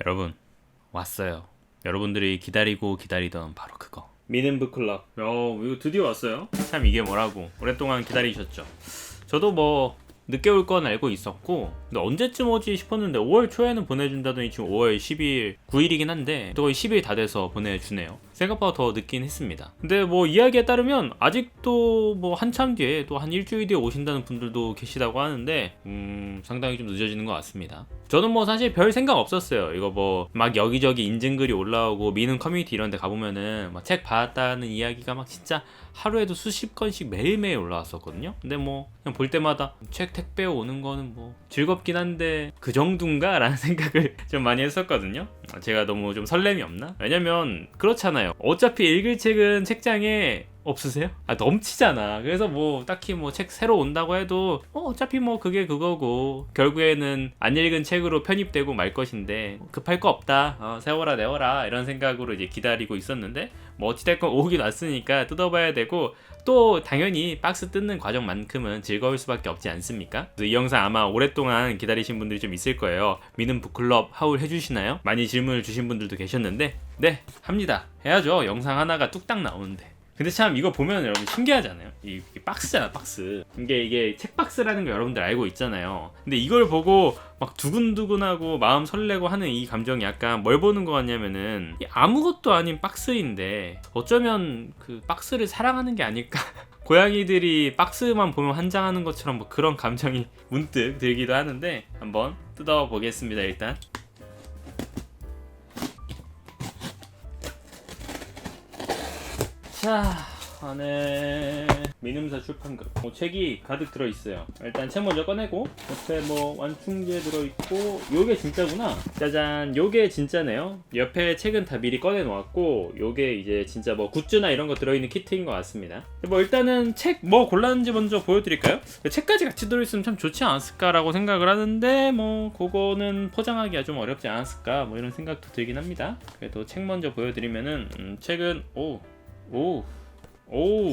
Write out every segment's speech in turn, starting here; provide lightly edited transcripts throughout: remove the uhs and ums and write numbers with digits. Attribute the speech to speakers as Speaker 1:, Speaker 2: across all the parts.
Speaker 1: 여러분, 왔어요. 여러분들이 기다리고 기다리던 바로 그거, 미는북클럽. 이거 드디어 왔어요. 참 이게 뭐라고 오랫동안 기다리셨죠. 저도 뭐 늦게 올 건 알고 있었고, 근데 언제쯤 오지 싶었는데 5월 초에는 보내준다더니 지금 5월 10일 9일이긴 한데 거의 10일 다 돼서 보내주네요. 생각보다 더 늦긴 했습니다. 근데 뭐 이야기에 따르면 아직도 뭐 한참 뒤에 또 한 일주일 뒤에 오신다는 분들도 계시다고 하는데 상당히 좀 늦어지는 것 같습니다. 저는 뭐 사실 별 생각 없었어요. 이거 뭐 막 여기저기 인증글이 올라오고 미는 커뮤니티 이런 데 가보면은 막 책 받았다는 이야기가 막 진짜 하루에도 수십 건씩 매일매일 올라왔었거든요. 근데 뭐 그냥 볼 때마다 책 택배 오는 거는 뭐 즐겁긴 한데 그 정도인가? 라는 생각을 좀 많이 했었거든요. 제가 너무 좀 설렘이 없나? 왜냐면 그렇잖아요. 어차피 읽을 책은 책장에 없으세요? 넘치잖아. 그래서 뭐 딱히 뭐 책 새로 온다고 해도 어차피 뭐 그게 그거고 결국에는 안 읽은 책으로 편입되고 말 것인데 급할 거 없다. 세워라 내워라 이런 생각으로 이제 기다리고 있었는데 뭐 어찌됐건 오긴 왔으니까 뜯어봐야 되고, 또 당연히 박스 뜯는 과정만큼은 즐거울 수밖에 없지 않습니까? 이 영상 아마 오랫동안 기다리신 분들이 좀 있을 거예요. 미는 북클럽 하울 해주시나요? 많이 질문을 주신 분들도 계셨는데 네, 합니다. 해야죠. 영상 하나가 뚝딱 나오는데. 근데 참 이거 보면 여러분 신기하잖아요. 이게 박스잖아, 박스. 이게 책 박스라는 거 여러분들 알고 있잖아요. 근데 이걸 보고 막 두근두근하고 마음 설레고 하는 이 감정이 약간 뭘 보는 것 같냐면은 아무것도 아닌 박스인데 어쩌면 그 박스를 사랑하는 게 아닐까? 고양이들이 박스만 보면 환장하는 것처럼 뭐 그런 감정이 문득 들기도 하는데 한번 뜯어보겠습니다. 일단 자, 안에 민음사 출판급 책이 가득 들어있어요. 일단 책 먼저 꺼내고, 옆에 뭐 완충제 들어있고, 요게 진짜구나. 짜잔, 요게 진짜네요. 옆에 책은 다 미리 꺼내놓았고, 요게 이제 진짜 뭐 굿즈나 이런 거 들어있는 키트인 것 같습니다. 뭐 일단은 책 뭐 골랐는지 먼저 보여드릴까요? 책까지 같이 들어있으면 참 좋지 않았을까라고 생각을 하는데 뭐 그거는 포장하기가 좀 어렵지 않았을까 뭐 이런 생각도 들긴 합니다. 그래도 책 먼저 보여드리면은 책은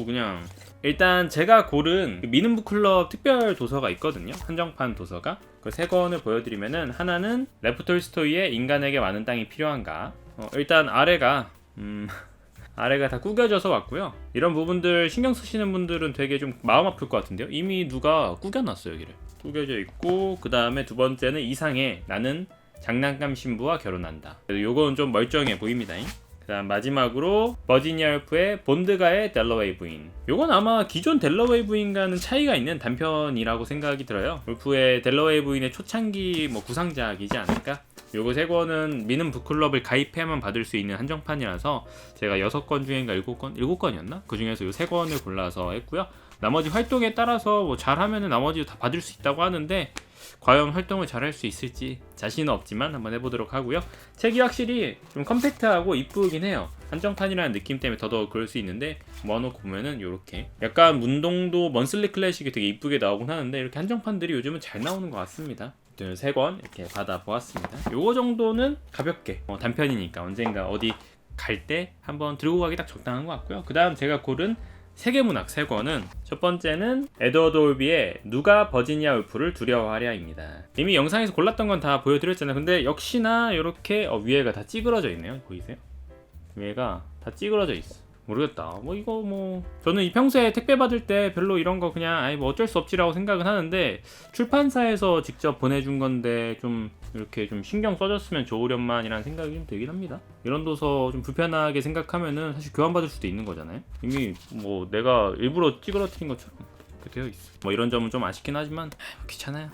Speaker 1: 그냥 일단 제가 고른 미는북클럽 특별 도서가 있거든요. 한정판 도서가. 그 세 권을 보여드리면은, 하나는 레프 톨스토이의 인간에게 많은 땅이 필요한가. 일단 아래가 다 구겨져서 왔고요. 이런 부분들 신경 쓰시는 분들은 되게 좀 마음 아플 것 같은데요. 이미 누가 구겨놨어요. 여기를 구겨져 있고, 그 다음에 두 번째는 이상해, 나는 장난감 신부와 결혼한다. 요건 좀 멀쩡해 보입니다. 그 다음 마지막으로 버지니아 울프의 본드가의 델러웨이 부인. 요건 아마 기존 델러웨이 부인과는 차이가 있는 단편이라고 생각이 들어요. 울프의 델러웨이 부인의 초창기 뭐 구상작이지 않을까? 요거 세 권은 미는 북클럽을 가입해야만 받을 수 있는 한정판이라서 제가 6권 중인가 7권이었나? 그 중에서 요 3권을 골라서 했고요. 나머지 활동에 따라서 뭐 잘하면은 나머지도 다 받을 수 있다고 하는데 과연 활동을 잘 할 수 있을지 자신은 없지만 한번 해보도록 하고요. 책이 확실히 좀 컴팩트하고 이쁘긴 해요. 한정판이라는 느낌 때문에 더더욱 그럴 수 있는데 모아놓고 보면은 요렇게 약간 문동도 먼슬리 클래식이 되게 이쁘게 나오곤 하는데 이렇게 한정판들이 요즘은 잘 나오는 것 같습니다. 3권 이렇게 받아보았습니다. 요거 정도는 가볍게 단편이니까 언젠가 어디 갈 때 한번 들고 가기 딱 적당한 것 같고요. 그 다음 제가 고른 세계문학 3권은, 첫 번째는 에드워드 올비의 누가 버지니아 울프를 두려워하랴입니다. 이미 영상에서 골랐던 건 다 보여드렸잖아요. 근데 역시나 이렇게 위에가 다 찌그러져 있네요. 보이세요? 위에가 다 찌그러져 있어. 모르겠다. 이거 저는 이 평소에 택배 받을 때 별로 이런 거 그냥 뭐 어쩔 수 없지라고 생각은 하는데, 출판사에서 직접 보내준 건데 좀 이렇게 좀 신경 써줬으면 좋으련만이라는 생각이 좀 들긴 합니다. 이런 도서 좀 불편하게 생각하면은 사실 교환받을 수도 있는 거잖아요. 이미 뭐 내가 일부러 찌그러뜨린 것처럼 이렇게 되어 있어. 이런 점은 좀 아쉽긴 하지만 귀찮아요.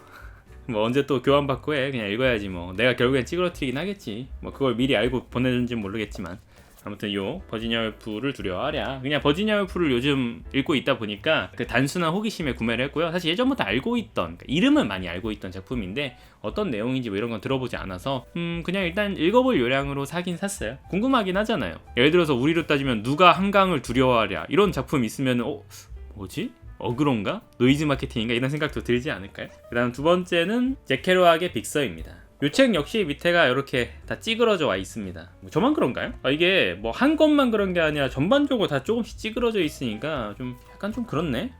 Speaker 1: 언제 또 교환받고 해. 그냥 읽어야지 뭐. 내가 결국엔 찌그러뜨리긴 하겠지. 그걸 미리 알고 보내준지는 모르겠지만, 아무튼 요 버지니아 울프를 두려워하랴. 그냥 버지니아 울프를 요즘 읽고 있다 보니까 그 단순한 호기심에 구매를 했고요. 사실 예전부터 알고 있던, 이름은 많이 알고 있던 작품인데 어떤 내용인지 뭐 이런 건 들어보지 않아서 그냥 일단 읽어볼 요량으로 사긴 샀어요. 궁금하긴 하잖아요. 예를 들어서 우리로 따지면 누가 한강을 두려워하랴 이런 작품 있으면 뭐지? 어그론가? 노이즈 마케팅인가? 이런 생각도 들지 않을까요? 그 다음 두 번째는 잭 케루악의 빅서입니다. 이 책 역시 밑에가 이렇게 다 찌그러져 와 있습니다. 저만 그런가요? 이게 뭐 한 권만 그런 게 아니라 전반적으로 다 조금씩 찌그러져 있으니까 좀 약간 좀 그렇네.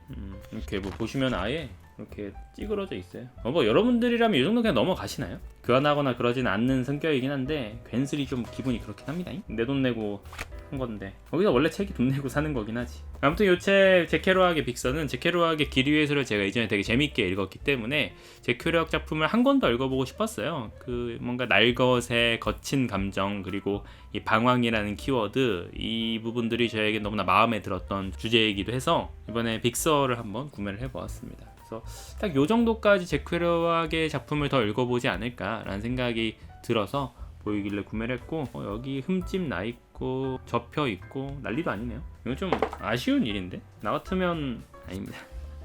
Speaker 1: 이렇게 뭐 보시면 아예 이렇게 찌그러져 있어요. 뭐 여러분들이라면 이 정도 그냥 넘어가시나요? 교환하거나 그러진 않는 성격이긴 한데 괜스레 좀 기분이 그렇긴 합니다. 내 돈 내고 한 건데 거기서 원래 책이 돈 내고 사는 거긴 하지. 아무튼 이 책 제케로악의 빅서는 제케로악의 길 위의 숲을 제가 이전에 되게 재밌게 읽었기 때문에 제케로악 작품을 한 권 더 읽어보고 싶었어요. 그 뭔가 날것의 거친 감정 그리고 이 방황이라는 키워드 이 부분들이 저에게 너무나 마음에 들었던 주제이기도 해서 이번에 빅서를 한번 구매를 해보았습니다. 그래서 딱 요 정도까지 제케로악의 작품을 더 읽어보지 않을까라는 생각이 들어서 보이길래 구매를 했고 여기 흠집 나 있고 접혀 있고 난리도 아니네요. 이건 좀 아쉬운 일인데 나 같으면 아닙니다.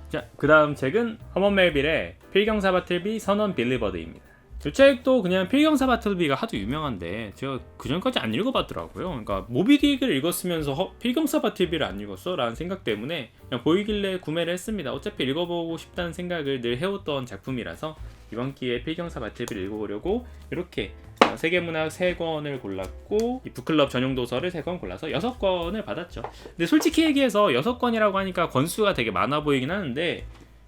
Speaker 1: 자, 그 다음 책은 허먼 멜빌의 필경사 바틀비 선원 빌리버드입니다. 이 책도 그냥 필경사 바틀비가 하도 유명한데 제가 그전까지 안 읽어봤더라고요. 그러니까 모비딕을 읽었으면서 필경사 바틀비를 안 읽었어? 라는 생각 때문에 그냥 보이길래 구매를 했습니다. 어차피 읽어보고 싶다는 생각을 늘 해왔던 작품이라서 이번 기회에 필경사 바틀비를 읽어보려고 이렇게 세계문학 3권을 골랐고 이 북클럽 전용 도서를 3권 골라서 6권을 받았죠. 근데 솔직히 얘기해서 6권이라고 하니까 권수가 되게 많아 보이긴 하는데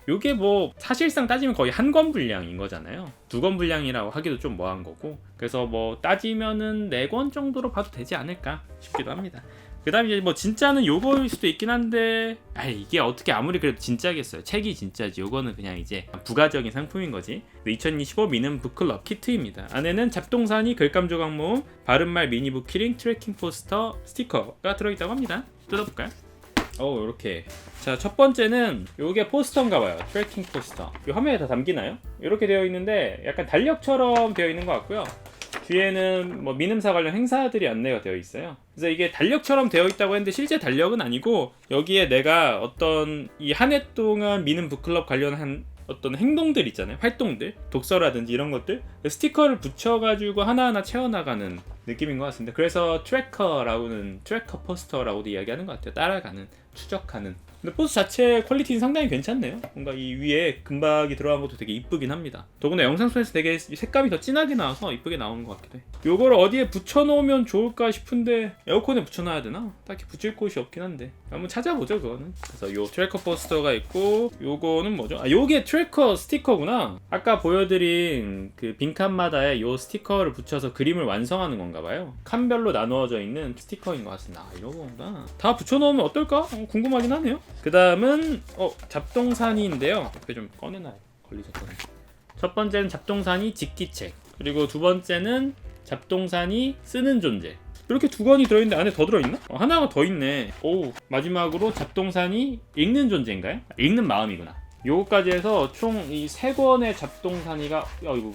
Speaker 1: 요게 뭐 사실상 따지면 거의 한 권 분량인 거잖아요. 2권 분량이라고 하기도 좀 뭐한 거고 그래서 뭐 따지면은 4권 정도로 봐도 되지 않을까 싶기도 합니다. 그 다음에 이제 뭐 진짜는 요거일 수도 있긴 한데 이게 어떻게 아무리 그래도 진짜겠어요. 책이 진짜지 요거는 그냥 이제 부가적인 상품인 거지. 2025 미는 북클럽 키트입니다. 안에는 잡동사니 글감 조각 모음 바른말 미니북 키링 트래킹 포스터 스티커가 들어있다고 합니다. 뜯어볼까요? 이렇게 자, 첫 번째는 요게 포스터인가봐요. 트래킹 포스터. 이 화면에 다 담기나요? 이렇게 되어 있는데 약간 달력처럼 되어 있는 것 같고요. 뒤에는 뭐 민음사 관련 행사들이 안내가 되어 있어요. 그래서 이게 달력처럼 되어 있다고 했는데 실제 달력은 아니고 여기에 내가 어떤 이 한 해 동안 미는 북클럽 관련한 어떤 행동들 있잖아요. 활동들, 독서라든지 이런 것들 스티커를 붙여가지고 하나하나 채워나가는 느낌인 것 같습니다. 그래서 트래커 포스터라고도 이야기하는 것 같아요. 따라가는, 추적하는. 근데 포스터 자체 퀄리티는 상당히 괜찮네요. 뭔가 이 위에 금박이 들어간 것도 되게 이쁘긴 합니다. 더구나 영상 속에서 되게 색감이 더 진하게 나와서 이쁘게 나오는 것 같기도 해. 요거를 어디에 붙여놓으면 좋을까 싶은데 에어컨에 붙여놔야 되나? 딱히 붙일 곳이 없긴 한데 한번 찾아보죠 그거는. 그래서 요 트래커 포스터가 있고 요거는 뭐죠? 요게 트래커 스티커구나. 아까 보여드린 그 빈칸마다에 요 스티커를 붙여서 그림을 완성하는 건가 봐요. 칸별로 나누어져 있는 스티커인 것 같습니다. 이런 건가? 다 붙여놓으면 어떨까? 궁금하긴 하네요. 그 다음은 잡동사니인데요. 이렇게 좀 꺼내놔요. 걸리셨거든요. 첫 번째는 잡동사니 직기책, 그리고 두 번째는 잡동사니 쓰는 존재. 이렇게 2권이 들어있는데 안에 더 들어있나? 하나가 더 있네. 마지막으로 잡동사니 읽는 존재인가요? 읽는 마음이구나. 요거까지 해서 총 이 3권의 잡동사니가 이거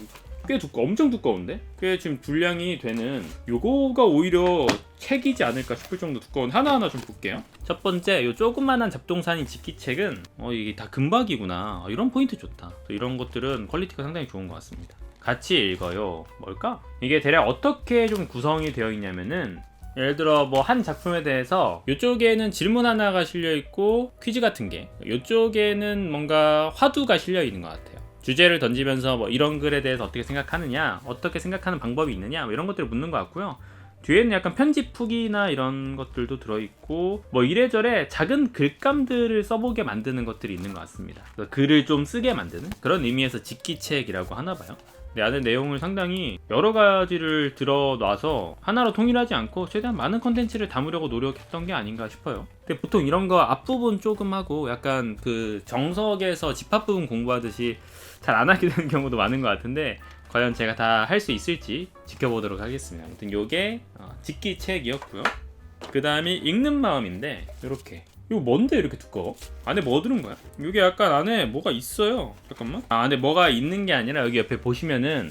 Speaker 1: 꽤 엄청 두꺼운데? 꽤 지금 분량이 되는 요거가 오히려 책이지 않을까 싶을 정도 두꺼운 하나하나 좀 볼게요. 첫 번째 요 조그만한 잡동사니 직기책은 이게 다 금박이구나. 이런 포인트 좋다. 이런 것들은 퀄리티가 상당히 좋은 것 같습니다. 같이 읽어요. 뭘까? 이게 대략 어떻게 좀 구성이 되어 있냐면은 예를 들어 뭐 한 작품에 대해서 이쪽에는 질문 하나가 실려 있고 퀴즈 같은 게 이쪽에는 뭔가 화두가 실려 있는 것 같아요. 주제를 던지면서 뭐 이런 글에 대해서 어떻게 생각하느냐, 어떻게 생각하는 방법이 있느냐, 뭐 이런 것들을 묻는 것 같고요. 뒤에는 약간 편집 후기나 이런 것들도 들어있고 뭐 이래저래 작은 글감들을 써보게 만드는 것들이 있는 것 같습니다. 글을 좀 쓰게 만드는 그런 의미에서 직기책이라고 하나봐요. 근데 안에 내용을 상당히 여러 가지를 들어놔서 하나로 통일하지 않고 최대한 많은 컨텐츠를 담으려고 노력했던 게 아닌가 싶어요. 근데 보통 이런 거 앞부분 조금 하고 약간 그 정석에서 집합 부분 공부하듯이 잘 안 하게 되는 경우도 많은 것 같은데 과연 제가 다 할 수 있을지 지켜보도록 하겠습니다. 아무튼 요게 직기책이었고요. 그 다음에 읽는 마음인데 이렇게 이거 뭔데 이렇게 두꺼워? 안에 뭐 들은 거야? 이게 약간 안에 뭐가 있어요. 잠깐만. 안에 뭐가 있는 게 아니라 여기 옆에 보시면은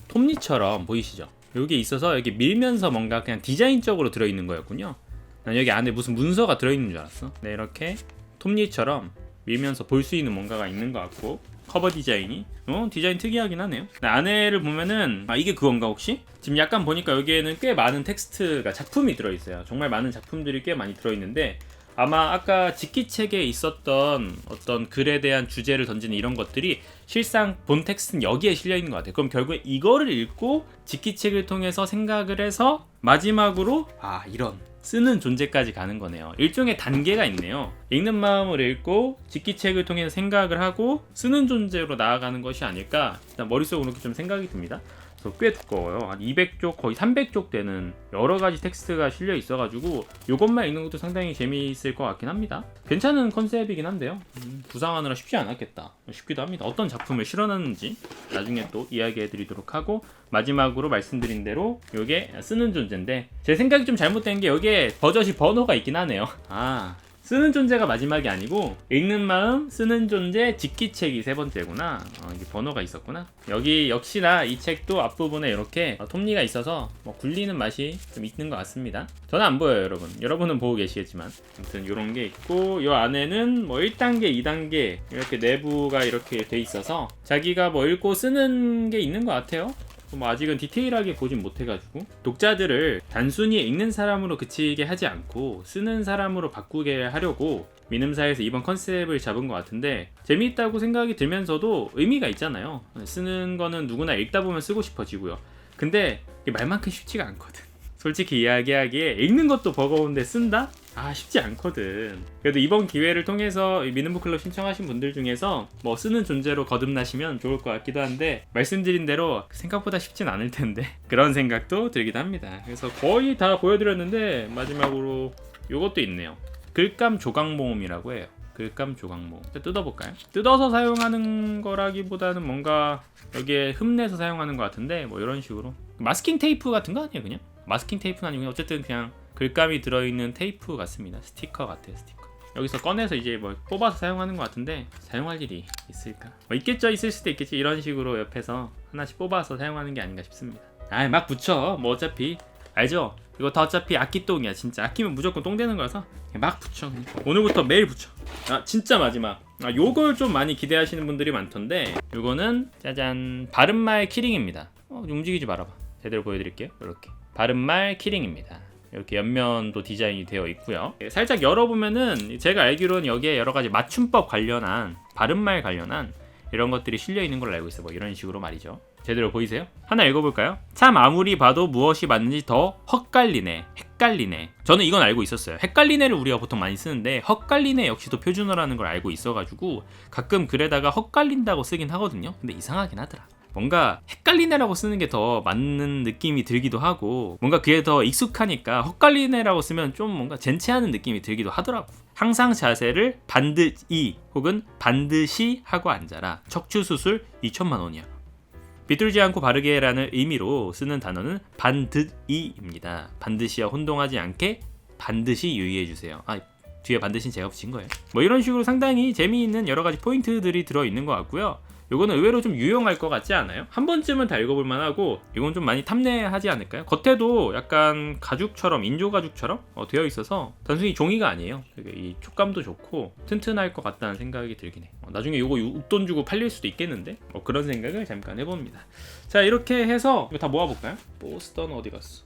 Speaker 1: 톱니처럼 보이시죠? 여기 있어서 여기 밀면서 뭔가 그냥 디자인적으로 들어있는 거였군요. 난 여기 안에 무슨 문서가 들어있는 줄 알았어. 네, 이렇게 톱니처럼 밀면서 볼 수 있는 뭔가가 있는 것 같고 커버 디자인이 디자인 특이하긴 하네요. 안에를 보면은 이게 그건가 혹시? 지금 약간 보니까 여기에는 꽤 많은 텍스트가 작품이 들어있어요. 정말 많은 작품들이 꽤 많이 들어있는데 아마 아까 직기책에 있었던 어떤 글에 대한 주제를 던지는 이런 것들이 실상 본 텍스트는 여기에 실려있는 것 같아요. 그럼 결국에 이거를 읽고 직기책을 통해서 생각을 해서 마지막으로 이런 쓰는 존재까지 가는 거네요. 일종의 단계가 있네요. 읽는 마음을 읽고 직기책을 통해서 생각을 하고 쓰는 존재로 나아가는 것이 아닐까, 일단 머릿속으로 그렇게 좀 생각이 듭니다. 그래서 꽤 두꺼워요. 한 200쪽 거의 300쪽 되는 여러 가지 텍스트가 실려 있어가지고 이것만 읽는 것도 상당히 재미있을 것 같긴 합니다. 괜찮은 컨셉이긴 한데요. 구상하느라 쉽지 않았겠다 싶기도 합니다. 어떤 작품을 실어놨는지 나중에 또 이야기해드리도록 하고, 마지막으로 말씀드린 대로 이게 쓰는 존재인데, 제 생각이 좀 잘못된 게 여기에 버젓이 번호가 있긴 하네요. 쓰는 존재가 마지막이 아니고 읽는 마음, 쓰는 존재, 직기책이 세 번째구나. 이게 번호가 있었구나. 여기 역시나 이 책도 앞부분에 이렇게 톱니가 있어서 굴리는 맛이 좀 있는 것 같습니다. 저는 안 보여요, 여러분. 여러분은 보고 계시겠지만. 아무튼 이런 게 있고, 이 안에는 1단계, 2단계 이렇게 내부가 이렇게 돼 있어서 자기가 읽고 쓰는 게 있는 것 같아요. 아직은 디테일하게 보진 못해가지고, 독자들을 단순히 읽는 사람으로 그치게 하지 않고 쓰는 사람으로 바꾸게 하려고 민음사에서 이번 컨셉을 잡은 것 같은데, 재미있다고 생각이 들면서도 의미가 있잖아요. 쓰는 거는 누구나 읽다 보면 쓰고 싶어지고요. 근데 이게 말만큼 쉽지가 않거든. 솔직히 이야기하기에 읽는 것도 버거운데 쓴다? 쉽지 않거든. 그래도 이번 기회를 통해서 미는북클럽 신청하신 분들 중에서 쓰는 존재로 거듭나시면 좋을 것 같기도 한데, 말씀드린 대로 생각보다 쉽진 않을 텐데 그런 생각도 들기도 합니다. 그래서 거의 다 보여드렸는데 마지막으로 이것도 있네요. 글감 조각 모음이라고 해요. 글감 조각 모음. 뜯어볼까요? 뜯어서 사용하는 거라기보다는 뭔가 여기에 흠내서 사용하는 것 같은데, 이런 식으로 마스킹 테이프 같은 거 아니에요? 그냥 마스킹 테이프는 아니고 어쨌든 그냥 글감이 들어있는 테이프 같습니다. 스티커 같아요, 스티커. 여기서 꺼내서 이제 뽑아서 사용하는 것 같은데, 사용할 일이 있을까? 있겠죠, 있을 수도 있겠지. 이런 식으로 옆에서 하나씩 뽑아서 사용하는 게 아닌가 싶습니다. 막 붙여. 어차피 알죠? 이거 다 어차피 악기똥이야. 진짜 악기면 무조건 똥 되는 거라서 막 붙여. 오늘부터 매일 붙여. 진짜 마지막. 요걸 좀 많이 기대하시는 분들이 많던데, 요거는 짜잔, 바른말 키링입니다. 움직이지 말아봐. 제대로 보여드릴게요. 이렇게 바른말 키링입니다. 이렇게 옆면도 디자인이 되어 있고요. 살짝 열어보면은 제가 알기로는 여기에 여러 가지 맞춤법 관련한, 바른말 관련한 이런 것들이 실려 있는 걸로 알고 있어요. 이런 식으로 말이죠. 제대로 보이세요? 하나 읽어볼까요? 참 아무리 봐도 무엇이 맞는지 더 헛갈리네. 헷갈리네. 저는 이건 알고 있었어요. 헷갈리네를 우리가 보통 많이 쓰는데, 헛갈리네 역시도 표준어라는 걸 알고 있어가지고 가끔 글에다가 헛갈린다고 쓰긴 하거든요. 근데 이상하긴 하더라. 뭔가 헷갈리네라고 쓰는 게 더 맞는 느낌이 들기도 하고, 뭔가 그게 더 익숙하니까 헛갈리네라고 쓰면 좀 뭔가 젠체하는 느낌이 들기도 하더라고. 항상 자세를 반드시 혹은 반드시 하고 앉아라. 척추수술 2천만 원이야. 비뚤지 않고 바르게 해라는 의미로 쓰는 단어는 반드이입니다. 반드시와 혼동하지 않게 반드시 유의해주세요. 뒤에 반드시는 제가 붙인 거예요. 이런 식으로 상당히 재미있는 여러 가지 포인트들이 들어있는 것 같고요. 이거는 의외로 좀 유용할 것 같지 않아요? 한 번쯤은 다 읽어볼 만하고, 이건 좀 많이 탐내하지 않을까요? 겉에도 약간 가죽처럼, 인조 가죽처럼 되어 있어서 단순히 종이가 아니에요. 되게 이 촉감도 좋고 튼튼할 것 같다는 생각이 들긴 해. 나중에 이거 웃돈 주고 팔릴 수도 있겠는데? 그런 생각을 잠깐 해봅니다. 자, 이렇게 해서 이거 다 모아볼까요? 보스턴 어디 갔어?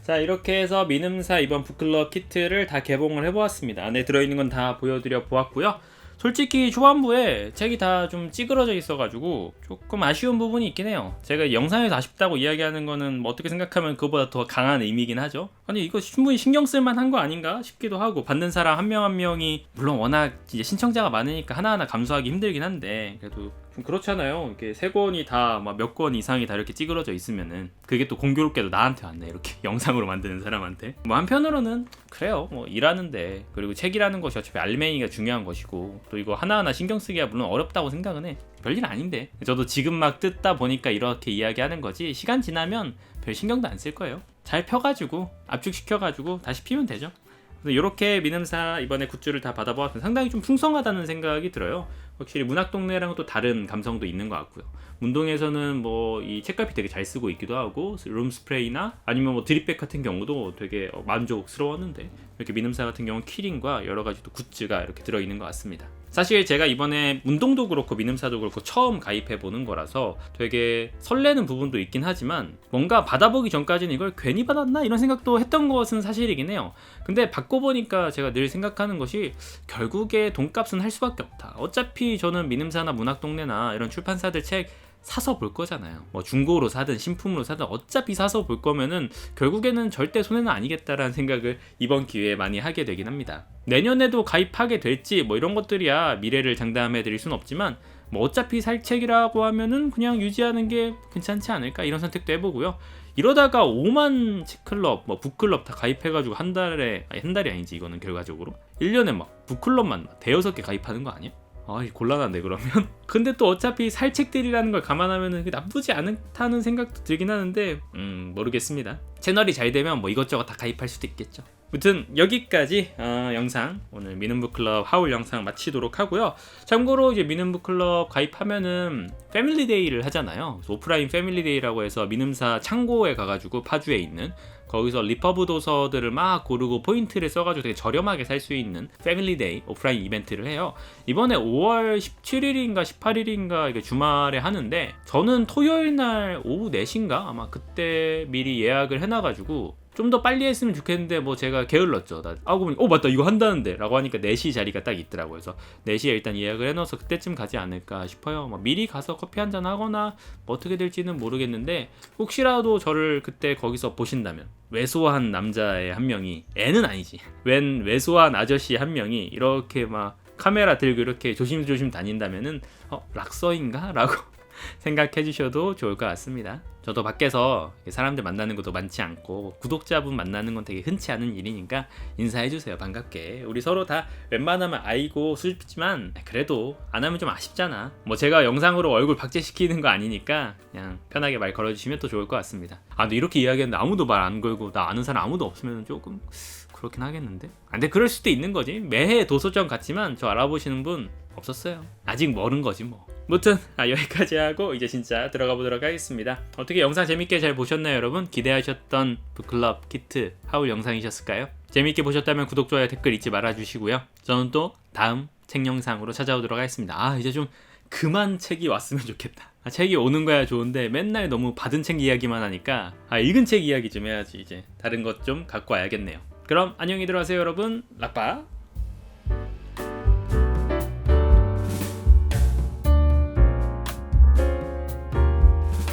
Speaker 1: 자, 이렇게 해서 민음사 이번 북클럽 키트를 다 개봉을 해보았습니다. 안에 들어있는 건 다 보여드려 보았고요. 솔직히 초반부에 책이 다 좀 찌그러져 있어가지고 조금 아쉬운 부분이 있긴 해요. 제가 영상에서 아쉽다고 이야기하는 거는 어떻게 생각하면 그거보다 더 강한 의미긴 하죠. 아니 이거 충분히 신경 쓸만한 거 아닌가 싶기도 하고, 받는 사람 한 명 한 명이 물론 워낙 이제 신청자가 많으니까 하나하나 감수하기 힘들긴 한데, 그래도 좀 그렇잖아요. 이렇게 세 권이 다 몇 권 이상이 다 이렇게 찌그러져 있으면은 그게 또 공교롭게도 나한테 왔네, 이렇게 영상으로 만드는 사람한테. 한편으로는 그래요, 일하는데, 그리고 책이라는 것이 어차피 알맹이가 중요한 것이고, 또 이거 하나하나 신경 쓰기가 물론 어렵다고 생각은 해. 별일 아닌데, 저도 지금 막 뜯다 보니까 이렇게 이야기하는 거지, 시간 지나면 별 신경도 안 쓸 거예요. 잘 펴가지고 압축시켜가지고 다시 피면 되죠. 이렇게 민음사 이번에 굿즈를 다 받아보았는데 상당히 좀 풍성하다는 생각이 들어요. 확실히 문학동네랑은 또 다른 감성도 있는 것 같고요. 문동에서는 이 책갈피 되게 잘 쓰고 있기도 하고, 룸 스프레이나 아니면 드립백 같은 경우도 되게 만족스러웠는데, 이렇게 민음사 같은 경우는 키링과 여러 가지 또 굿즈가 이렇게 들어있는 것 같습니다. 사실 제가 이번에 문동도 그렇고 민음사도 그렇고 처음 가입해보는 거라서 되게 설레는 부분도 있긴 하지만, 뭔가 받아보기 전까지는 이걸 괜히 받았나? 이런 생각도 했던 것은 사실이긴 해요. 근데 받고 보니까 제가 늘 생각하는 것이, 결국에 돈값은 할 수밖에 없다. 어차피 저는 민음사나 문학동네나 이런 출판사들 책 사서 볼 거잖아요. 뭐 중고로 사든 신품으로 사든 어차피 사서 볼 거면은 결국에는 절대 손해는 아니겠다라는 생각을 이번 기회에 많이 하게 되긴 합니다. 내년에도 가입하게 될지 뭐 이런 것들이야 미래를 장담해 드릴 순 없지만 뭐 어차피 살 책이라고 하면은 그냥 유지하는 게 괜찮지 않을까 이런 선택도 해보고요. 이러다가 5만 책클럽, 뭐 북클럽 다 가입해가지고 한 달이 아니지 이거는 결과적으로 1년에 막 북클럽만 대여섯 개 가입하는 거 아니야? 아, 곤란한데 그러면? 근데 또 어차피 살 책들이라는 걸 감안하면 나쁘지 않다는 생각도 들긴 하는데 모르겠습니다. 채널이 잘 되면 뭐 이것저것 다 가입할 수도 있겠죠. 아무튼 여기까지 영상 오늘 미는북클럽 하울 영상 마치도록 하고요. 참고로 이제 미는북클럽 가입하면은 패밀리데이를 하잖아요. 오프라인 패밀리데이라고 해서 미음사 창고에 가가지고 파주에 있는 거기서 리퍼브 도서들을 막 고르고 포인트를 써가지고 되게 저렴하게 살 수 있는 패밀리데이 오프라인 이벤트를 해요. 이번에 5월 17일인가 18일인가 이게 주말에 하는데 저는 토요일 날 오후 4시인가 아마 그때 미리 예약을 해놔가지고 좀 더 빨리 했으면 좋겠는데 뭐 제가 게을렀죠. 맞다 이거 한다는데 라고 하니까 4시 자리가 딱 있더라고요. 그래서 4시에 일단 예약을 해놔서 그때쯤 가지 않을까 싶어요. 뭐 미리 가서 커피 한잔 하거나 뭐 어떻게 될지는 모르겠는데 혹시라도 저를 그때 거기서 보신다면 왜소한 남자의 한 명이 애는 아니지 웬 왜소한 아저씨 한 명이 이렇게 막 카메라 들고 이렇게 조심조심 다닌다면은 락서인가? 라고 생각해 주셔도 좋을 것 같습니다. 저도 밖에서 사람들 만나는 것도 많지 않고 구독자분 만나는 건 되게 흔치 않은 일이니까 인사해 주세요. 반갑게. 우리 서로 다 웬만하면 알고 싶지만 그래도 안 하면 좀 아쉽잖아. 뭐 제가 영상으로 얼굴 박제시키는 거 아니니까 그냥 편하게 말 걸어주시면 또 좋을 것 같습니다. 근데 이렇게 이야기했는데 아무도 말 안 걸고 나 아는 사람 아무도 없으면 조금 그렇긴 하겠는데? 근데 그럴 수도 있는 거지. 매해 도서점 갔지만 저 알아보시는 분 없었어요. 아직 멀은 거지 뭐. 무튼 여기까지 하고 이제 진짜 들어가 보도록 하겠습니다. 어떻게 영상 재밌게 잘 보셨나요 여러분? 기대하셨던 북클럽 키트 하울 영상이셨을까요? 재밌게 보셨다면 구독, 좋아요, 댓글 잊지 말아주시고요. 저는 또 다음 책 영상으로 찾아오도록 하겠습니다. 이제 좀 그만 책이 왔으면 좋겠다. 책이 오는 거야 좋은데 맨날 너무 받은 책 이야기만 하니까 읽은 책 이야기 좀 해야지. 이제 다른 것 좀 갖고 와야겠네요. 그럼 안녕히 들어가세요 여러분. 락바.